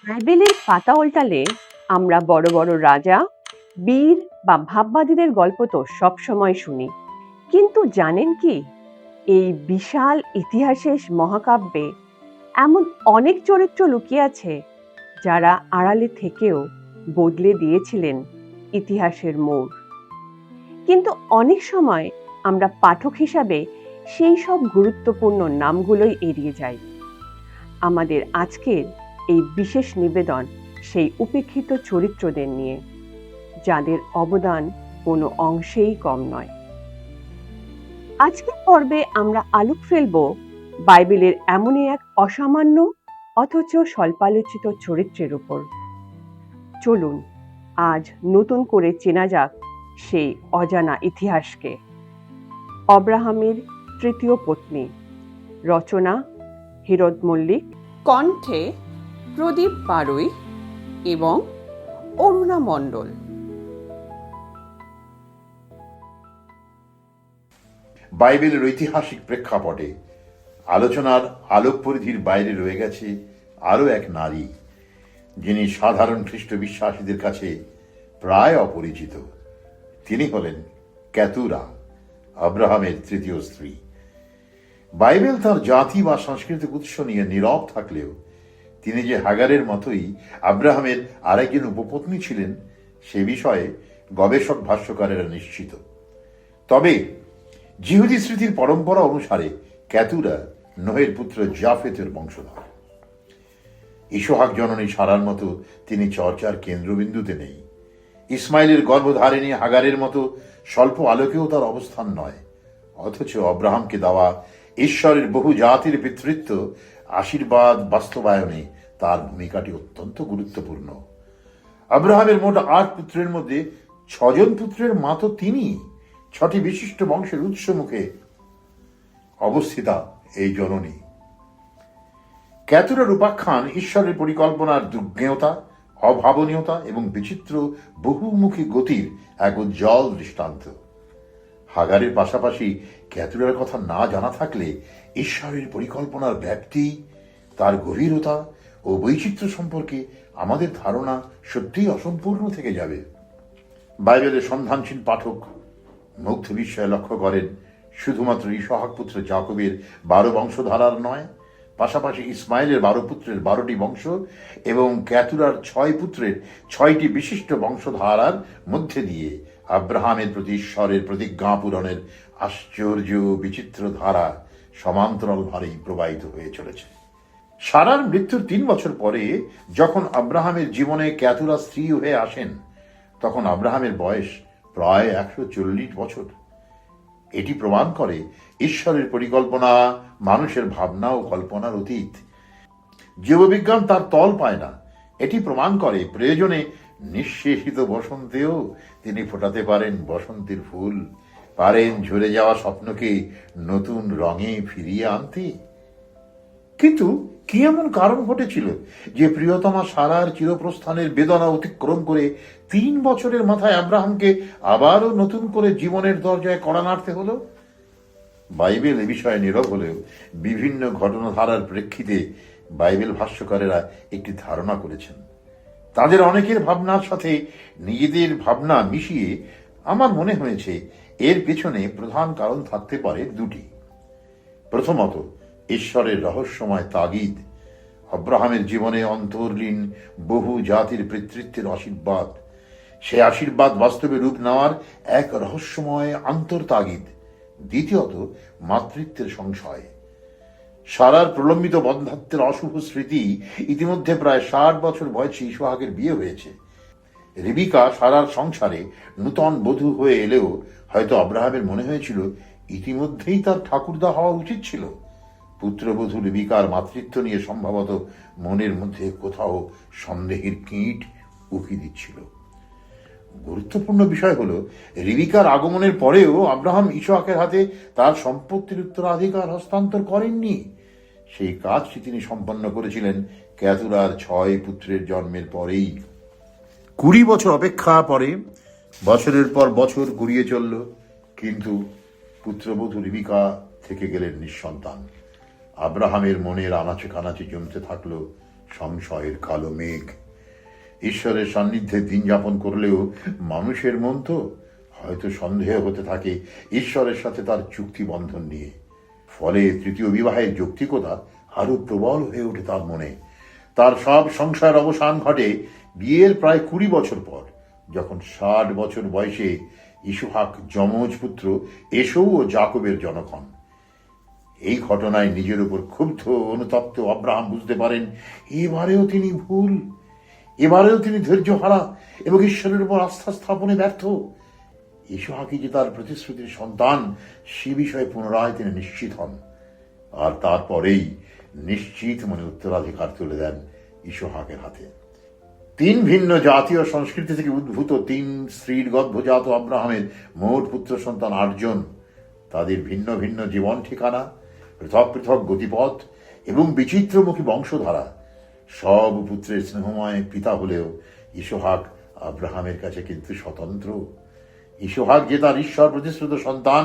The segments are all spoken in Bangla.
বাইবেলের পাতা উল্টালে আমরা বড় বড় রাজা, বীর বা ভাববাদীদের গল্প তো সবসময় শুনি, কিন্তু জানেন কি এই বিশাল ইতিহাসের মহাকাব্যে এমন অনেক চরিত্র লুকিয়ে আছে যারা আড়ালে থেকেও বদলে দিয়েছিলেন ইতিহাসের মোড়। কিন্তু অনেক সময় আমরা পাঠক হিসাবে সেই সব গুরুত্বপূর্ণ নামগুলোই এড়িয়ে যাই। আমাদের আজকের এই বিশেষ নিবেদন সেই উপেক্ষিত চরিত্রদের নিয়ে, যাদের অবদান কোনো অংশেই কম নয়। আজকের পর্বে আমরা আলোক ফেলব বাইবেলের এমনই এক অসামান্য অথচ স্বল্পালোচিত চরিত্রের উপর। চলুন আজ নতুন করে চেনা যাক সেই অজানা ইতিহাসকে। অব্রাহামের তৃতীয় পত্নী, রচনা হিরদ মল্লিক, কণ্ঠে প্রদীপ বারুই এবং অরুণা মণ্ডল। বাইবেলের ঐতিহাসিক প্রেক্ষাপটে আলোচনার আলোক পরিধির বাইরে রয়ে গেছে আরও এক নারী, যিনি সাধারণ খ্রিস্ট বিশ্বাসীদের কাছে প্রায় অপরিচিত। তিনি হলেন কেতুরা, আব্রাহামের তৃতীয় স্ত্রী। বাইবেল তার জাতি বা সাংস্কৃতিক উৎস নিয়ে নীরব থাকলেও তিনি যে হাগারের মতোই আব্রাহামের আরেকজন উপপত্নী ছিলেন সে বিষয়ে গবেষক ভাষ্যকারেরা নিশ্চিত। তবে জিহুদি স্মৃতির পরম্পরা অনুসারে কেতুরা নোহের পুত্র জাফেতের বংশধর। ইসহাক জননী সারার মতো তিনি চর্চার কেন্দ্রবিন্দুতে নেই। ইসমাইলের গর্ভধারিণী হাগারের মতো স্বল্প আলোকেও তার অবস্থান নয়। অথচ আব্রাহামকে দেওয়া ঈশ্বরের বহু জাতির পিতৃত্ব আশীর্বাদ বাস্তবায়নে তার ভূমিকাটি অত্যন্ত গুরুত্বপূর্ণ। আব্রাহামের মোট ৮ পুত্রের মধ্যে ৬ পুত্রের মা তো তিনি। ৬টি বিশিষ্ট বংশের উৎস মুখে অবস্থিতা এই জননী। কেতুরার উপাখ্যান ঈশ্বরের পরিকল্পনার দুর্জ্ঞেয়তা, অভাবনীয়তা এবং বিচিত্র বহুমুখী গতির এক উজ্জ্বল দৃষ্টান্ত। হাগারের পাশাপাশি কেতুরার কথা না জানা থাকলে ঈশ্বরের পরিকল্পনার ব্যাপ্তি, তার গভীরতা ও বৈচিত্র্য সম্পর্কে আমাদের ধারণা সত্যিই অসম্পূর্ণ থেকে যাবে। বাইবেলের সন্ধানশীল পাঠক মুগ্ধ বিস্ময়ে লক্ষ্য করেন শুধুমাত্র ইসহাক পুত্র যাকবের ১২ বংশধারার নয়, পাশাপাশি ইসমাইলের ১২ পুত্রের ১২টি বংশ এবং কেতুরার ৬ পুত্রের ৬টি বিশিষ্ট বংশধারার মধ্যে দিয়ে আব্রাহামের প্রতি ঈশ্বরের প্রতিজ্ঞা পূরণের আশ্চর্য বিচিত্র ধারা সমান্তরালভাবেই প্রবাহিত হয়ে চলেছে। সারার মৃত্যুর ৩ বছর পরে যখন আব্রাহামের জীবনে কেতুরা স্ত্রী হয়ে আসেন, তখন আব্রাহামের বয়স প্রায় ১৪০ বছর। এটি প্রমাণ করে ঈশ্বরের পরিকল্পনা মানুষের ভাবনা ও কল্পনার অতীত। জীববিজ্ঞান তার তল পায় না। এটি প্রমাণ করে প্রয়োজনে নিঃশেষিত বসন্তেও তিনি ফোটাতে পারেন বসন্তের ফুল, পারেন ঝরে যাওয়া স্বপ্নকে নতুন রঙে ফিরিয়ে আনতে। কিন্তু কি এমন কারণ ঘটেছিল যে প্রিয়তমা সারার চিরপ্রস্থানের বেদনা অতিক্রম করে ৩ বছরের মাথায় আব্রাহামকে আবারও নতুন করে জীবনের দরজায় কড়া নাড়তে হলো? বাইবেল এ বিষয়ে নীরব হলেও বিভিন্ন ঘটনাধারার প্রেক্ষিতে বাইবেল ভাষ্যকারেরা একটি ধারণা করেছেন। তাদের অনেকের ভাবনার সাথে নিজেদের ভাবনা মিশিয়ে আমার মনে হয়েছে এর পেছনে প্রধান কারণ থাকতে পারে দুটি। প্রথমত, ঈশ্বরের রহস্যময় তাগিদ। আব্রাহামের জীবনে অন্তর্লীন বহু জাতির পিতৃত্বের আশীর্বাদ, সে আশীর্বাদ বাস্তবে রূপ নেওয়ার এক রহস্যময় আন্তর্তাগিদ। দ্বিতীয়ত, মাতৃত্বের সংশয়। সারার প্রলম্বিত বন্ধাত্বের অশুভ স্মৃতি। ইতিমধ্যে প্রায় ৬০ বছর বয়সী ইসহাকের বিয়ে হয়েছে। রেবিকা সারার সংসারে নূতন বধূ হয়ে এলেও হয়তো আব্রাহামের মনে হয়েছিল ইতিমধ্যেই তার ঠাকুরদা হওয়া উচিত ছিল। পুত্রবধূ রেবিকার মাতৃত্ব নিয়ে সম্ভবত মনের মধ্যে কোথাও সন্দেহের কীট উকি দিচ্ছিল। গুরুত্বপূর্ণ বিষয় হলো, রেবিকার আগমনের পরেও আব্রাহাম ইসহাকের হাতে তার সম্পত্তির উত্তরাধিকার হস্তান্তর করেননি। সেই কাজটি তিনি সম্পন্ন করেছিলেন কেতুরার ৬ পুত্রের জন্মের পরেই। ২০ বছর অপেক্ষা পরে বছরের পর বছর গড়িয়ে চলল, কিন্তু পুত্রবধূ রেবিকা থেকে গেলেন নিঃসন্তান। আব্রাহামের মনের আনাচে কানাচে জমতে থাকলো সংশয়ের কালো মেঘ। ঈশ্বরের সান্নিধ্যে দিন যাপন করলেও মানুষের মন তো হয়তো সন্দেহ হতে থাকে ঈশ্বরের সাথে তার চুক্তি বন্ধন নিয়ে। ফলে তৃতীয় বিবাহের যৌক্তিকতা আরো প্রবল হয়ে ওঠে তার মনে। তার সব সংসার অবসান ঘটে বিয়ের প্রায় 20 বছর পর, যখন 60 বছর বয়সে ইসহাক যমজ পুত্র এসৌ ও জাকবের জনক হন। এই ঘটনায় নিজের উপর ক্ষুব্ধ অনুতপ্ত আব্রাহাম বুঝতে পারেন এবারেও তিনি ভুল, এবারেও তিনি ধৈর্যহারা এবং ঈশ্বরের উপর আস্থা স্থাপনে ব্যর্থ। ইসহাকই যে তার প্রতিশ্রুতির সন্তান সে বিষয়ে পুনরায় তিনি নিশ্চিত হন, আর তারপরেই নিশ্চিত মনে উত্তরাধিকার তুলে দেন ইসহাকের হাতে। 3 ভিন্ন জাতীয় সংস্কৃতি থেকে উদ্ভূত 3 স্ত্রীর গর্ভজাত আব্রাহামের মোট পুত্র সন্তান 8 জন। তাদের ভিন্ন ভিন্ন জীবন ঠিকানা, পৃথক পৃথক গতিপথ এবং বিচিত্রমুখী বংশধারা। সব পুত্রের স্নেহময় পিতা হলেও ইসহাক আব্রাহামের কাছে কিন্তু স্বতন্ত্র। ইসহাক যে তার ঈশ্বর প্রতিশ্রুত সন্তান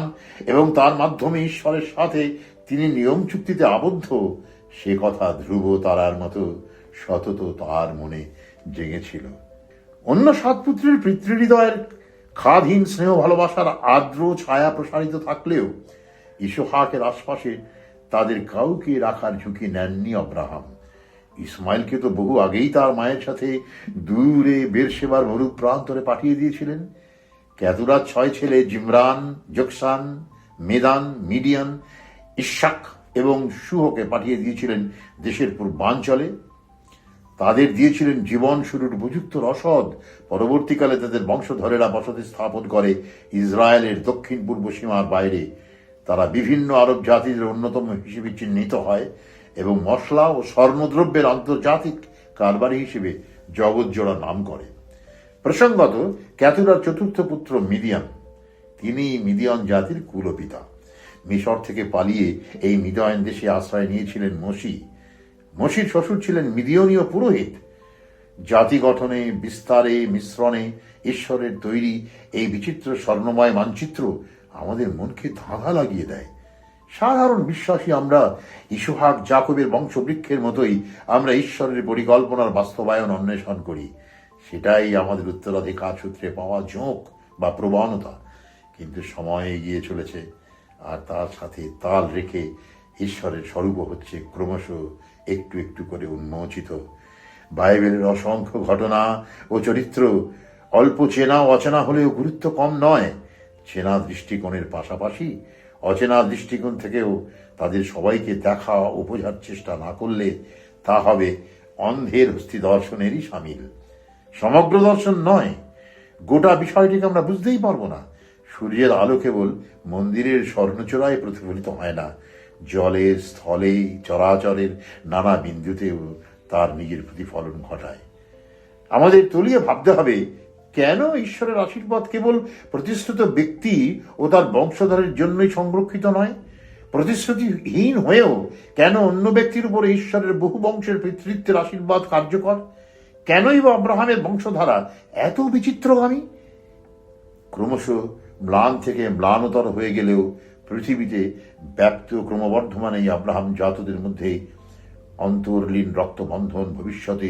এবং তার মাধ্যমে ঈশ্বরের সাথে তিনি নিয়ম চুক্তিতে আবদ্ধ, সে কথা ধ্রুব তারার মতো সতত তার মনে জেগেছিল। অন্য 7 পুত্রের পিতৃহৃদয়ের খাদহীন স্নেহ ভালোবাসার আর্দ্র ছায়া প্রসারিত থাকলেও ইসহাকের আশপাশে তাদের কাউকে রাখার ঝুঁকি নেননি আব্রাহাম। ইসমাইলকে তো বহু আগেই তার মায়ের সাথে দূরে বেরশেবার মরুক প্রান্তরে পাঠিয়ে দিয়েছিলেন। কেতুরার 6 ছেলে জিমরান, জোকসান, মেদান, মিডিয়ান, ইশাক এবং শুহকে পাঠিয়ে দিয়েছিলেন দেশের পূর্বাঞ্চলে। তাদের দিয়েছিলেন জীবন শুরুর উপযুক্ত রসদ। পরবর্তীকালে তাদের বংশধরেরা বসতি স্থাপন করে ইসরায়েলের দক্ষিণ পূর্ব সীমার বাইরে। তারা বিভিন্ন আরব জাতিদের অন্যতম হিসেবে চিহ্নিত হয় এবং মশলা ও স্বর্ণদ্রব্যের আন্তর্জাতিক কারবারি হিসেবে জগৎজোড়া নাম করে। প্রসঙ্গত, কেতুরার 4র্থ পুত্র মিদিয়ান, তিনি মিদিয়ান জাতির কুলপিতা। মিশর থেকে পালিয়ে এই মিদিয়ান দেশে আশ্রয় নিয়েছিলেন মসি। মসির শ্বশুর ছিলেন মিদিয়নীয় পুরোহিত। জাতি গঠনে, বিস্তারে, মিশ্রণে ঈশ্বরের তৈরি এই বিচিত্র স্বর্ণময় মানচিত্র আমাদের মনকে ধাঁধা লাগিয়ে দেয়। সাধারণ বিশ্বাসী আমরা ইসহাক জাকবের বংশবৃক্ষের মতোই আমরা ঈশ্বরের পরিকল্পনার বাস্তবায়ন অন্বেষণ করি। সেটাই আমাদের উত্তরাধিকার সূত্রে পাওয়া ঝোঁক বা প্রবণতা। কিন্তু সময় এগিয়ে চলেছে, আর তার সাথে তাল রেখে ঈশ্বরের স্বরূপ হচ্ছে ক্রমশ একটু একটু করে উন্মোচিত। বাইবেলের অসংখ্য ঘটনা ও চরিত্র অল্প চেনা অচেনা হলেও গুরুত্ব কম নয়। চেনা দৃষ্টিকোণের পাশাপাশি অচেনা দৃষ্টিকোণ থেকেও তাদের সবাইকে দেখা ও বোঝার চেষ্টা না করলে তা হবে অন্ধের হস্তি দর্শনেরই সামিল। সমগ্র দর্শন নয়, গোটা বিষয়টিকে আমরা বুঝতেই পারবো না। সূর্যের আলো কেবল মন্দিরের স্বর্ণচূড়ায় প্রতিফলিত হয় না, জলে, স্থলে, চরাচরের নানা বিন্দুতেও তার নিজের প্রতিফলন ঘটায়। আমাদের তলিয়ে ভাবতে হবে, কেন ঈশ্বরের আশীর্বাদ কেবল প্রতিশ্রুত ব্যক্তি ও তার বংশধরের জন্যই সংরক্ষিত নয়? প্রতিশ্রুতিহীন হয়েও কেন অন্য ব্যক্তির উপরে ঈশ্বরের বহু বংশের পিতৃত্বের আশীর্বাদ কার্যকর? কেনই বা আব্রাহামের বংশধারা এত বিচিত্রগামী? ক্রমশ ম্লান থেকে ম্লানতর হয়ে গেলেও পৃথিবীতে ব্যাপ্ত ক্রমবর্ধমান এই আব্রাহাম জাতদের মধ্যে অন্তর্লীন রক্তবন্ধন ভবিষ্যতে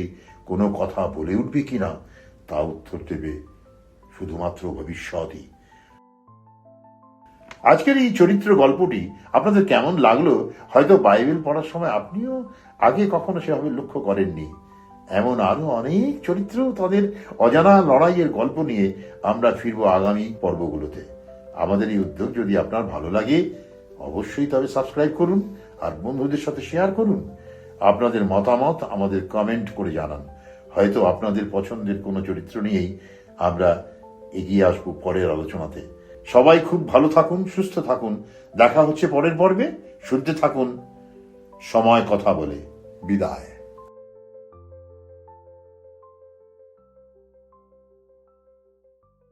কোনো কথা বলে উঠবে কিনা তা উত্তর দেবে শুধুমাত্র ভবিষ্যতই। আজকের এই চরিত্র গল্পটি আপনাদের কেমন লাগলো? হয়তো বাইবেল পড়ার সময় আপনিও আগে কখনো সেভাবে লক্ষ্য করেননি। এমন আরো অনেক চরিত্র, তাদের অজানা লড়াইয়ের গল্প নিয়ে আমরা ফিরবো আগামী পর্বগুলোতে। আমাদের এই উদ্যোগ যদি আপনার ভালো লাগে, অবশ্যই তবে সাবস্ক্রাইব করুন আর বন্ধুদের সাথে শেয়ার করুন। আপনাদের মতামত আমাদের কমেন্ট করে জানান। হয়তো আপনাদের পছন্দের কোনো চরিত্র নিয়েই আমরা এগিয়ে আসবো পরের আলোচনাতে। সবাই খুব ভালো থাকুন, সুস্থ থাকুন। দেখা হচ্ছে পরের পর্বে। শুনতে থাকুন সময় কথা বলে। বিদায়।